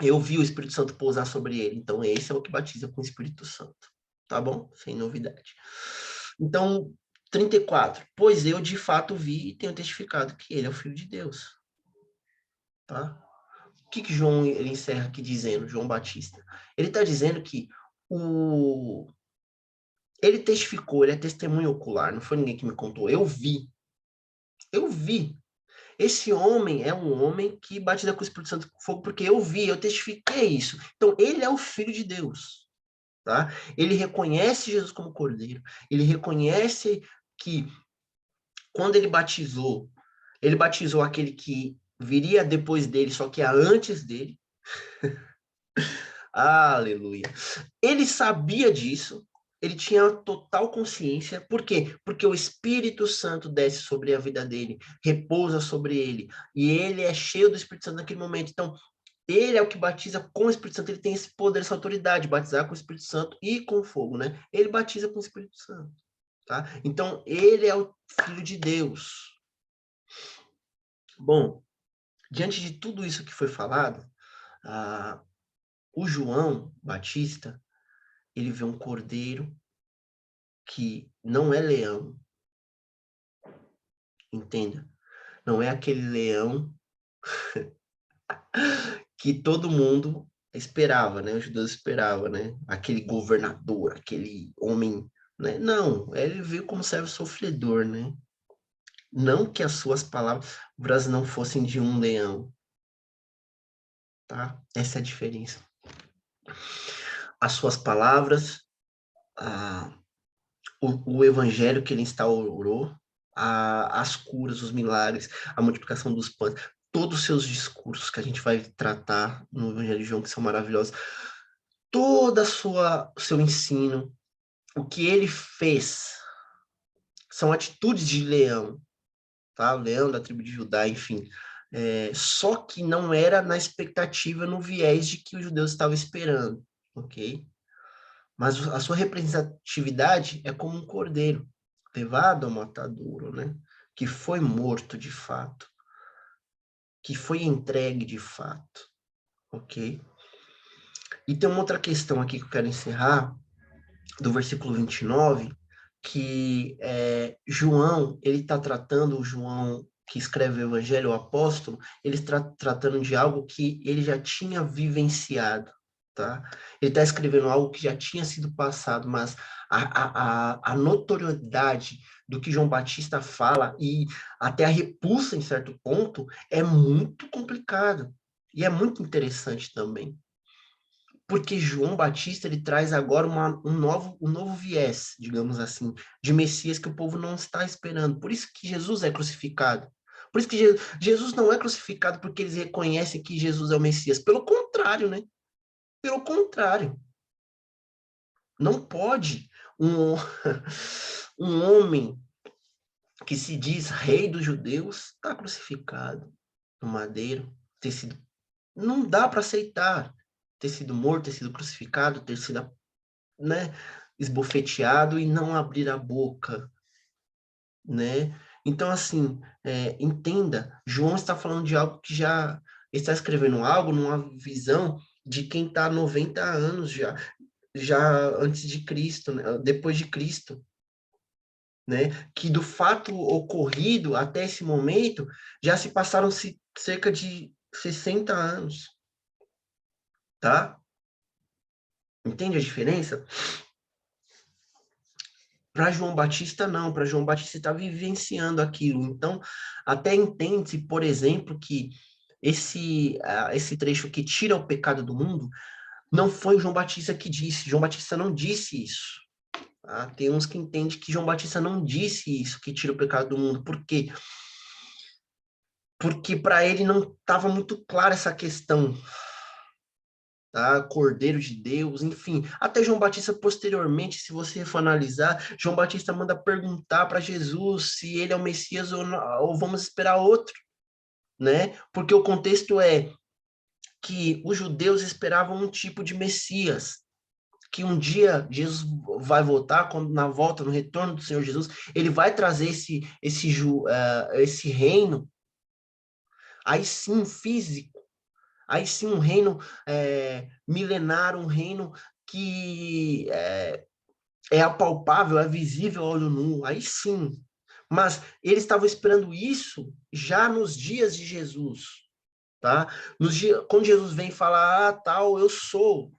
eu vi o Espírito Santo pousar sobre ele, então esse é o que batiza com o Espírito Santo, tá bom? Sem novidade. Então, 34. Pois eu de fato vi e tenho testificado que ele é o Filho de Deus. Tá? O que João ele encerra aqui dizendo, João Batista? Ele está dizendo que ele testificou, ele é testemunho ocular, não foi ninguém que me contou, eu vi. Eu vi. Esse homem é um homem que batiza com o Espírito Santo com fogo, porque eu vi, eu testifiquei isso. Então, ele é o Filho de Deus. Tá? Ele reconhece Jesus como Cordeiro, ele reconhece que quando ele batizou aquele que viria depois dele, só que antes dele. Aleluia. Ele sabia disso, ele tinha total consciência. Por quê? Porque o Espírito Santo desce sobre a vida dele, repousa sobre ele, e ele é cheio do Espírito Santo naquele momento. Então, ele é o que batiza com o Espírito Santo, ele tem esse poder, essa autoridade, batizar com o Espírito Santo e com fogo, né? Ele batiza com o Espírito Santo, tá? Então, ele é o Filho de Deus. Bom, diante de tudo isso que foi falado, o João Batista, ele vê um cordeiro que não é leão, entenda? Não é aquele leão que todo mundo esperava, né? Os judeus esperavam, né? Aquele governador, aquele homem, né? Não, ele veio como servo sofredor, né? Não que as suas palavras não fossem de um leão, tá? Essa é a diferença. As suas palavras, o evangelho que ele instaurou, as curas, os milagres, a multiplicação dos pães, todos os seus discursos que a gente vai tratar no Evangelho de João, que são maravilhosos, todo o seu ensino, o que ele fez, são atitudes de leão, tá? Leão da tribo de Judá, enfim. Só que não era na expectativa, no viés de que os judeus estavam esperando, ok? Mas a sua representatividade é como um cordeiro, levado ao matadouro, né? Que foi morto de fato, que foi entregue de fato, ok? E tem uma outra questão aqui que eu quero encerrar, do versículo 29, que João, ele está tratando, João que escreve o Evangelho, o apóstolo, ele está tratando de algo que ele já tinha vivenciado, tá? Ele está escrevendo algo que já tinha sido passado, mas a notoriedade do que João Batista fala e até a repulsa, em certo ponto, é muito complicado. E é muito interessante também. Porque João Batista, ele traz agora um novo viés, digamos assim, de Messias que o povo não está esperando. Por isso que Jesus é crucificado. Por isso que Jesus não é crucificado porque eles reconhecem que Jesus é o Messias. Pelo contrário, né? Pelo contrário. Não pode um, um homem que se diz rei dos judeus estar crucificado no madeiro, ter sido... Não dá para aceitar ter sido morto, ter sido crucificado, ter sido, né, esbofeteado e não abrir a boca, né? Então, assim, entenda, João está falando de algo que já está escrevendo algo numa visão de quem está há 90 anos já antes de Cristo, né? Depois de Cristo, né? Que do fato ocorrido até esse momento já se passaram cerca de 60 anos, tá? Entende a diferença? Para João Batista, não. Para João Batista está vivenciando aquilo. Então, até entende-se, por exemplo, que esse trecho que tira o pecado do mundo, não foi João Batista que disse. João Batista não disse isso. Tá? Tem uns que entendem que João Batista não disse isso, que tira o pecado do mundo. Por quê? Porque para ele não estava muito clara essa questão, tá? Cordeiro de Deus, enfim. Até João Batista, posteriormente, se você for analisar, João Batista manda perguntar para Jesus se ele é o Messias ou vamos esperar outro, né? Porque o contexto é que os judeus esperavam um tipo de Messias, que um dia Jesus vai voltar, quando na volta, no retorno do Senhor Jesus, ele vai trazer esse reino, aí sim físico, aí sim um reino milenar, um reino que é apalpável, é visível ao olho nu, aí sim. Mas eles estavam esperando isso já nos dias de Jesus, tá? Quando Jesus vem falar, tal, eu sou.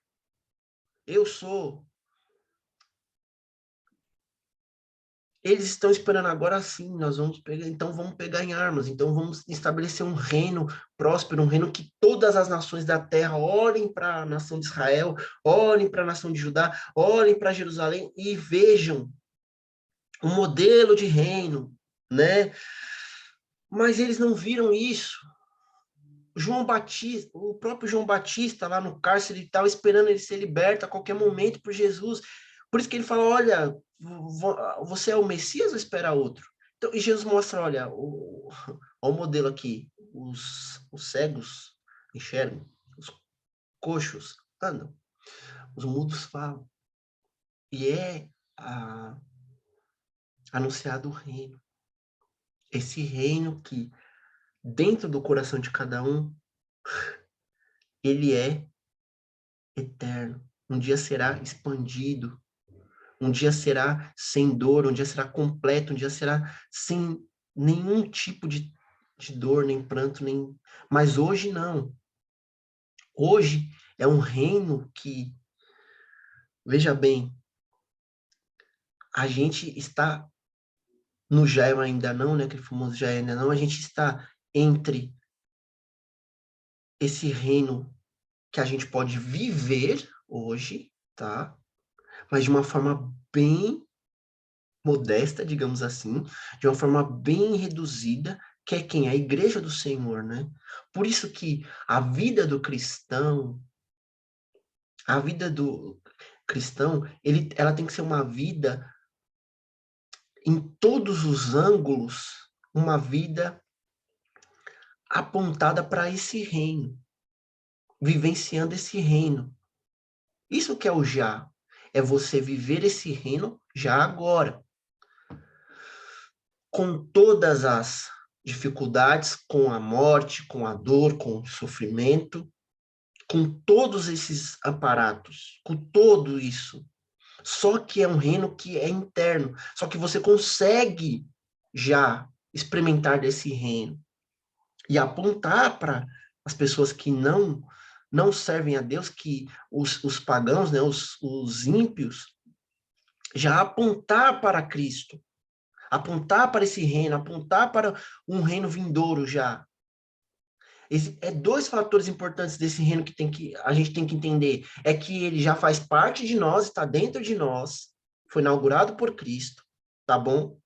Eles estão esperando agora sim, nós vamos pegar, então vamos pegar em armas, então vamos estabelecer um reino próspero, um reino que todas as nações da terra olhem para a nação de Israel, olhem para a nação de Judá, olhem para Jerusalém e vejam um modelo de reino, né? Mas eles não viram isso. João Batista, o próprio João Batista lá no cárcere e tal, esperando ele ser liberto a qualquer momento por Jesus. Por isso que ele fala, olha, você é o Messias ou espera outro? Então, e Jesus mostra, olha, o modelo aqui, os cegos enxergam, os coxos andam, os mudos falam. E é anunciado o reino. Esse reino que, dentro do coração de cada um, ele é eterno. Um dia será expandido, um dia será sem dor, um dia será completo, um dia será sem nenhum tipo de dor, nem pranto, nem... Mas hoje não. Hoje é um reino que, veja bem, a gente está no já ainda não, né? Aquele famoso já ainda não, a gente está entre esse reino que a gente pode viver hoje, tá? Mas de uma forma bem modesta, digamos assim, de uma forma bem reduzida, que é quem? A igreja do Senhor, né? Por isso que a vida do cristão, a vida do cristão, ela tem que ser uma vida em todos os ângulos, uma vida apontada para esse reino, vivenciando esse reino. Isso que é o já, é você viver esse reino já agora, com todas as dificuldades, com a morte, com a dor, com o sofrimento, com todos esses aparatos, com tudo isso. Só que é um reino que é interno. Só que você consegue já experimentar desse reino e apontar para as pessoas que não servem a Deus, que os pagãos, né, os ímpios, já apontar para Cristo, apontar para esse reino, apontar para um reino vindouro já. É dois fatores importantes desse reino que a gente tem que entender. É que ele já faz parte de nós, está dentro de nós, foi inaugurado por Cristo, tá bom?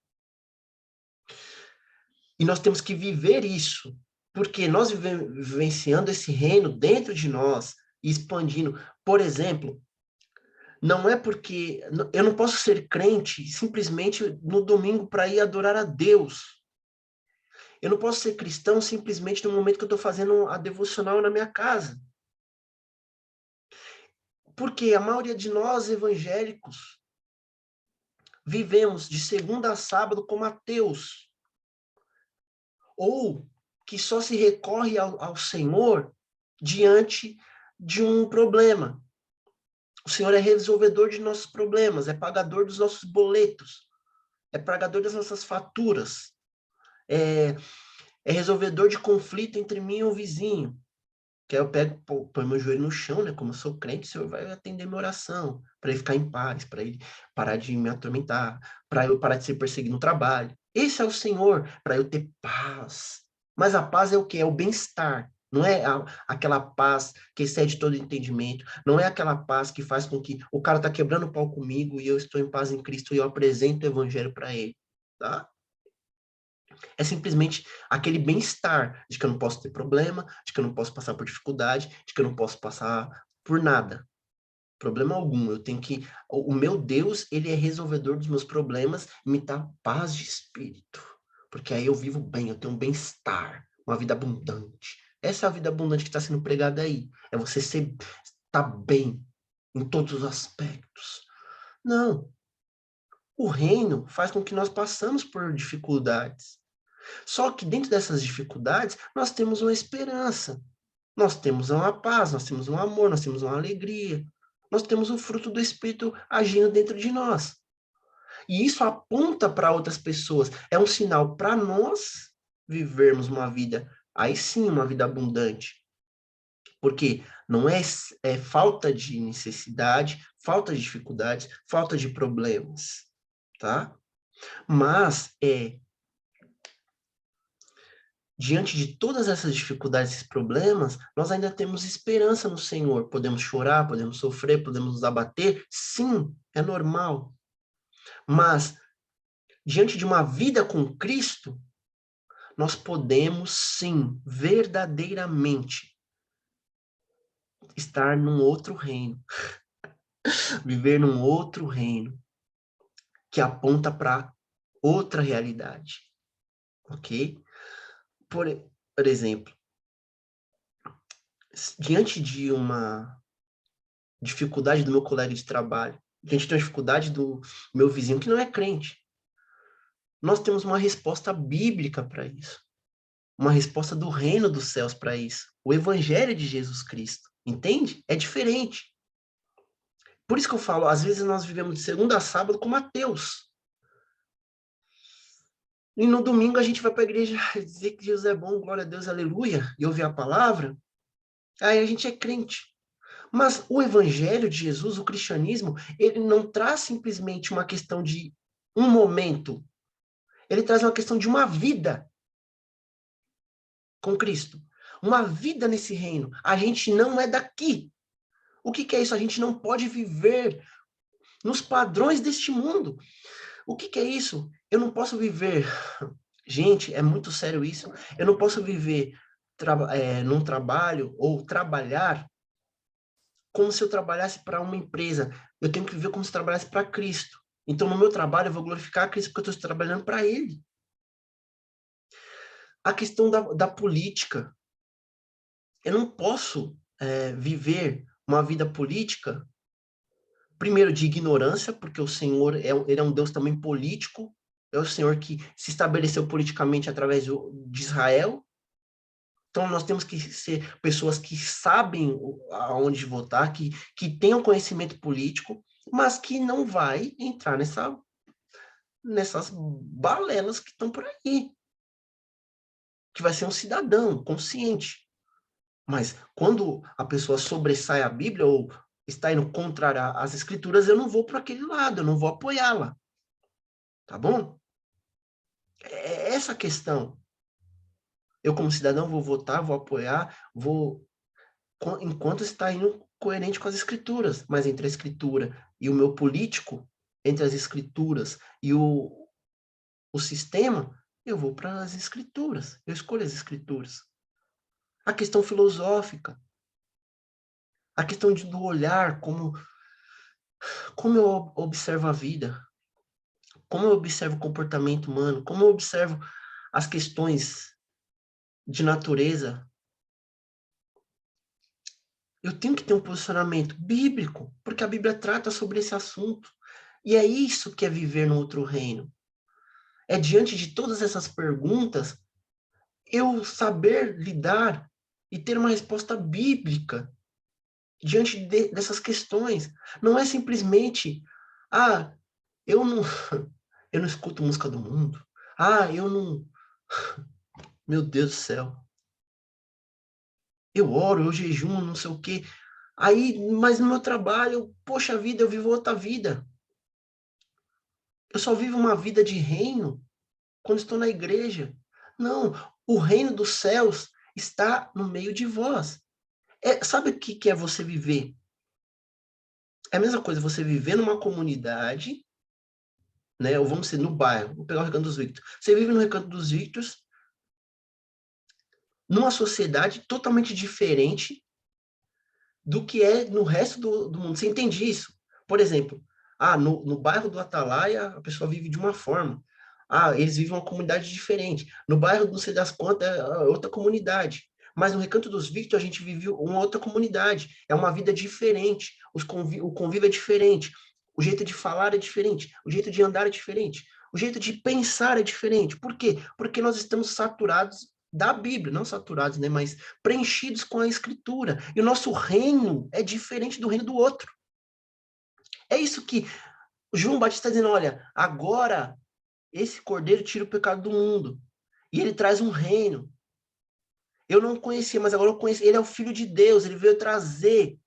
E nós temos que viver isso, porque nós vivenciando esse reino dentro de nós e expandindo. Por exemplo, não é porque eu não posso ser crente simplesmente no domingo para ir adorar a Deus. Eu não posso ser cristão simplesmente no momento que eu estou fazendo a devocional na minha casa. Porque a maioria de nós evangélicos vivemos de segunda a sábado como ateus. Ou que só se recorre ao Senhor diante de um problema. O Senhor é resolvedor de nossos problemas, é pagador dos nossos boletos, é pagador das nossas faturas, é resolvedor de conflito entre mim e o vizinho. Que aí eu pego, põe meu joelho no chão, né? Como eu sou crente, o Senhor vai atender minha oração, para ele ficar em paz, para ele parar de me atormentar, para eu parar de ser perseguido no trabalho. Esse é o Senhor, para eu ter paz. Mas a paz é o quê? É o bem-estar. Não é aquela paz que excede todo entendimento. Não é aquela paz que faz com que o cara tá quebrando o pau comigo e eu estou em paz em Cristo e eu apresento o evangelho para ele, tá? É simplesmente aquele bem-estar de que eu não posso ter problema, de que eu não posso passar por dificuldade, de que eu não posso passar por nada. Problema algum. Eu tenho que. O meu Deus, ele é resolvedor dos meus problemas e me dá paz de espírito. Porque aí eu vivo bem, eu tenho um bem-estar, uma vida abundante. Essa é a vida abundante que está sendo pregada aí. É você estar bem em todos os aspectos. Não. O reino faz com que nós passamos por dificuldades. Só que dentro dessas dificuldades, nós temos uma esperança, nós temos uma paz, nós temos um amor, nós temos uma alegria, nós temos o fruto do Espírito agindo dentro de nós. E isso aponta para outras pessoas, é um sinal para nós vivermos uma vida, aí sim, uma vida abundante. Porque não é falta de necessidade, falta de dificuldades, falta de problemas, tá? Mas diante de todas essas dificuldades, esses problemas, nós ainda temos esperança no Senhor. Podemos chorar, podemos sofrer, podemos nos abater. Sim, é normal. Mas, diante de uma vida com Cristo, nós podemos, sim, verdadeiramente estar num outro reino. Viver num outro reino que aponta para outra realidade. Ok? Por exemplo, diante de uma dificuldade do meu colega de trabalho, diante da dificuldade do meu vizinho que não é crente. Nós temos uma resposta bíblica para isso. Uma resposta do reino dos céus para isso. O evangelho de Jesus Cristo. Entende? É diferente. Por isso que eu falo, às vezes nós vivemos de segunda a sábado como ateus. E no domingo a gente vai para a igreja dizer que Jesus é bom, glória a Deus, aleluia, e ouvir a palavra. Aí a gente é crente. Mas o evangelho de Jesus, o cristianismo, ele não traz simplesmente uma questão de um momento. Ele traz uma questão de uma vida com Cristo. Uma vida nesse reino. A gente não é daqui. O que é isso? A gente não pode viver nos padrões deste mundo. O que é isso? Eu não posso viver. Gente, é muito sério isso. Eu não posso viver num trabalho ou trabalhar como se eu trabalhasse para uma empresa. Eu tenho que viver como se eu trabalhasse para Cristo. Então, no meu trabalho, eu vou glorificar a Cristo porque eu estou trabalhando para Ele. A questão da política. Eu não posso viver uma vida política, primeiro, de ignorância, porque o Senhor ele é um Deus também político, é o Senhor que se estabeleceu politicamente através de Israel. Então, nós temos que ser pessoas que sabem aonde votar, que tenham conhecimento político, mas que não vai entrar nessas balelas que estão por aí. que vai ser um cidadão consciente. Mas quando a pessoa sobressai a Bíblia ou está indo contra as escrituras, eu não vou para aquele lado, eu não vou apoiá-la. Tá bom? É essa a questão. Eu, como cidadão, vou votar, vou apoiar, vou enquanto está indo coerente com as escrituras, mas entre a escritura e o meu político, entre as escrituras e o sistema, eu vou para as escrituras, eu escolho as escrituras. A questão filosófica, a questão do olhar, como eu observo a vida, como eu observo o comportamento humano, como eu observo as questões de natureza, eu tenho que ter um posicionamento bíblico, porque a Bíblia trata sobre esse assunto. E é isso que é viver no outro reino. É diante de todas essas perguntas, eu saber lidar e ter uma resposta bíblica diante dessas questões. Não é simplesmente, ah, eu não, eu não escuto música do mundo. Ah, eu não, meu Deus do céu. Eu oro, eu jejuno, não sei o quê. Aí, mas no meu trabalho, poxa vida, eu vivo outra vida. Eu só vivo uma vida de reino quando estou na igreja. Não, o reino dos céus está no meio de vós. Sabe o que é você viver? É a mesma coisa, você viver numa comunidade, né? Ou vamos dizer, no bairro. Vou pegar o Recanto dos Victos. Você vive no Recanto dos Victos, numa sociedade totalmente diferente do que é no resto do mundo. Você entende isso? Por exemplo, no bairro do Atalaia, a pessoa vive de uma forma. Eles vivem uma comunidade diferente. No bairro do não sei das quantas, é outra comunidade. Mas no Recanto dos Victos, a gente vive uma outra comunidade. É uma vida diferente. O convívio é diferente. O jeito de falar é diferente. O jeito de andar é diferente. O jeito de pensar é diferente. Por quê? Porque nós estamos saturados da Bíblia, não saturados, né, mas preenchidos com a Escritura. E o nosso reino é diferente do reino do outro. É isso que João Batista está dizendo, olha, agora esse cordeiro tira o pecado do mundo. E ele traz um reino. Eu não conhecia, mas agora eu conheço. Ele é o Filho de Deus, ele veio trazer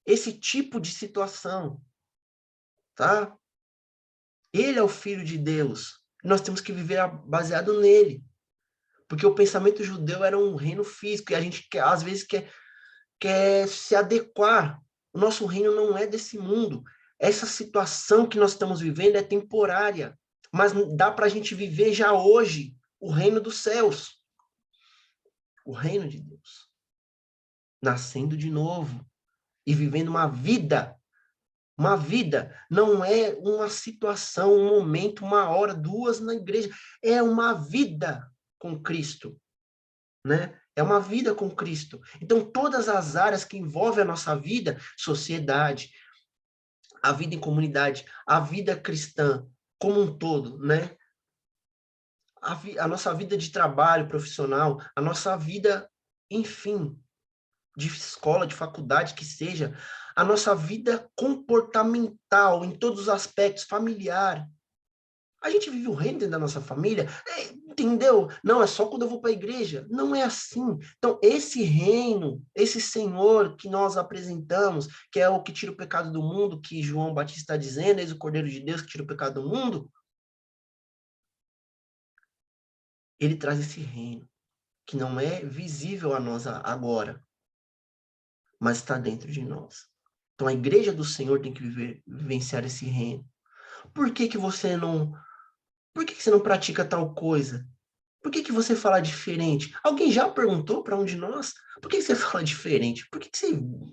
esse tipo de situação, tá? Ele é o Filho de Deus. Nós temos que viver baseado nele. Porque o pensamento judeu era um reino físico, e a gente às vezes quer se adequar. O nosso reino não é desse mundo. Essa situação que nós estamos vivendo é temporária, mas dá para a gente viver já hoje o reino dos céus, o reino de Deus, nascendo de novo e vivendo uma vida. Uma vida não é uma situação, um momento, uma hora, duas na igreja. É uma vida com Cristo, né? É uma vida com Cristo. Então, todas as áreas que envolvem a nossa vida, sociedade, a vida em comunidade, a vida cristã como um todo, né? A nossa vida de trabalho profissional, a nossa vida, enfim, de escola, de faculdade, que seja, a nossa vida comportamental, em todos os aspectos, familiar. A gente vive o reino dentro da nossa família, entendeu? Não, é só quando eu vou para a igreja. Não é assim. Então, esse reino, esse Senhor que nós apresentamos, que é o que tira o pecado do mundo, que João Batista está dizendo, eis o Cordeiro de Deus que tira o pecado do mundo, ele traz esse reino, que não é visível a nós agora, mas está dentro de nós. Então, a igreja do Senhor tem que vivenciar esse reino. Por que que você não, por que que você não pratica tal coisa? Por que que você fala diferente? Alguém já perguntou para um de nós? Por que que você fala diferente?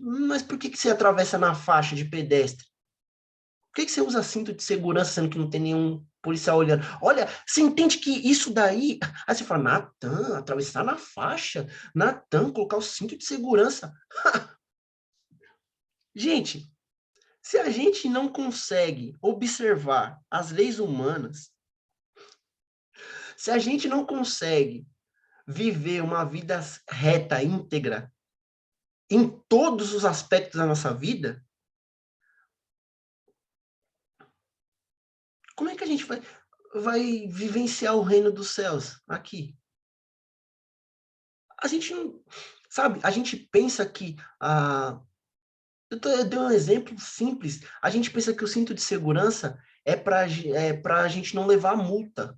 Mas por que que você atravessa na faixa de pedestre? Por que que você usa cinto de segurança sendo que não tem nenhum policial olhando? Olha, você entende que isso daí... Aí você fala, Natan, atravessar na faixa. Natan, colocar o cinto de segurança. Gente, se a gente não consegue observar as leis humanas, se a gente não consegue viver uma vida reta, íntegra, em todos os aspectos da nossa vida, como é que a gente vai vivenciar o reino dos céus aqui? A gente não, sabe, a gente pensa que eu dei um exemplo simples. A gente pensa que o cinto de segurança é para a gente não levar multa.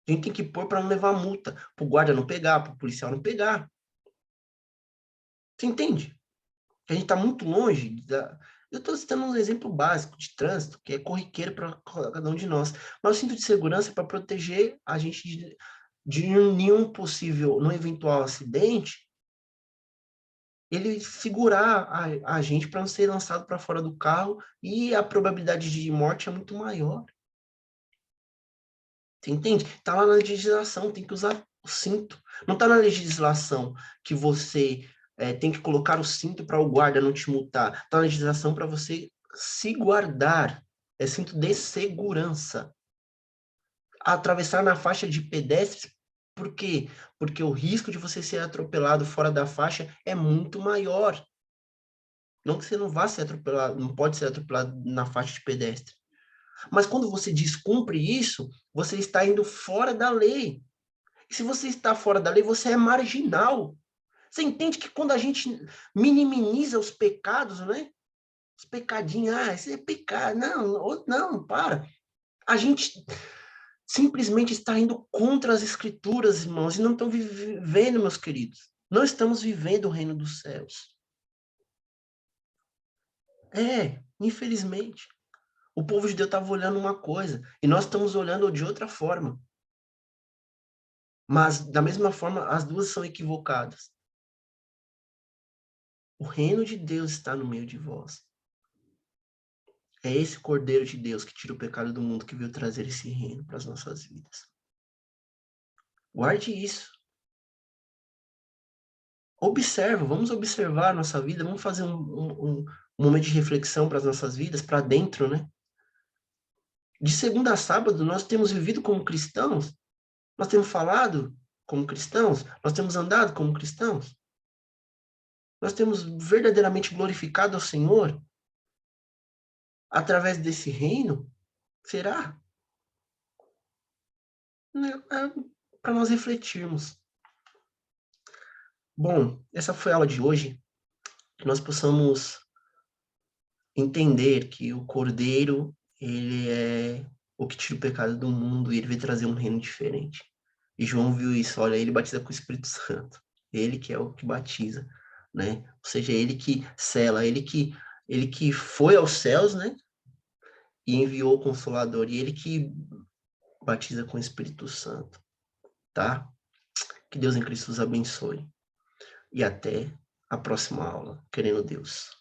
A gente tem que pôr para não levar multa, para o guarda não pegar, para o policial não pegar. Você entende? A gente está muito longe da. Eu estou citando um exemplo básico de trânsito, que é corriqueiro para cada um de nós. Mas o cinto de segurança é para proteger a gente de nenhum possível, num eventual acidente, ele segurar a gente para não ser lançado para fora do carro e a probabilidade de morte é muito maior. Você entende? Está lá na legislação, tem que usar o cinto. Não está na legislação que você tem que colocar o cinto para o guarda não te multar. Está na legislação para você se guardar. É cinto de segurança. Atravessar na faixa de pedestres, por quê? Porque o risco de você ser atropelado fora da faixa é muito maior. Não que você não vá ser atropelado, não pode ser atropelado na faixa de pedestre. Mas quando você descumpre isso, você está indo fora da lei. E se você está fora da lei, você é marginal. Você entende que quando a gente minimiza os pecados, né? Os pecadinhos, isso é pecado. Não, não, para. A gente simplesmente está indo contra as escrituras, irmãos, e não estão vivendo, meus queridos. Não estamos vivendo o reino dos céus. Infelizmente. O povo judeu estava olhando uma coisa, e nós estamos olhando de outra forma. Mas, da mesma forma, as duas são equivocadas. O reino de Deus está no meio de vós. É esse Cordeiro de Deus que tira o pecado do mundo que veio trazer esse reino para as nossas vidas. Guarde isso. Observa, vamos observar a nossa vida, vamos fazer um momento de reflexão para as nossas vidas, para dentro, né? De segunda a sábado, nós temos vivido como cristãos, nós temos falado como cristãos, nós temos andado como cristãos, nós temos verdadeiramente glorificado ao Senhor através desse reino? Será? É para nós refletirmos. Bom, essa foi a aula de hoje. Que nós possamos entender que o Cordeiro, ele é o que tira o pecado do mundo e ele vai trazer um reino diferente. E João viu isso, olha, ele batiza com o Espírito Santo. Ele que é o que batiza, né? Ou seja, ele que sela, ele que foi aos céus, né? E enviou o Consolador, e ele que batiza com o Espírito Santo, tá? Que Deus em Cristo os abençoe. E até a próxima aula, querendo Deus.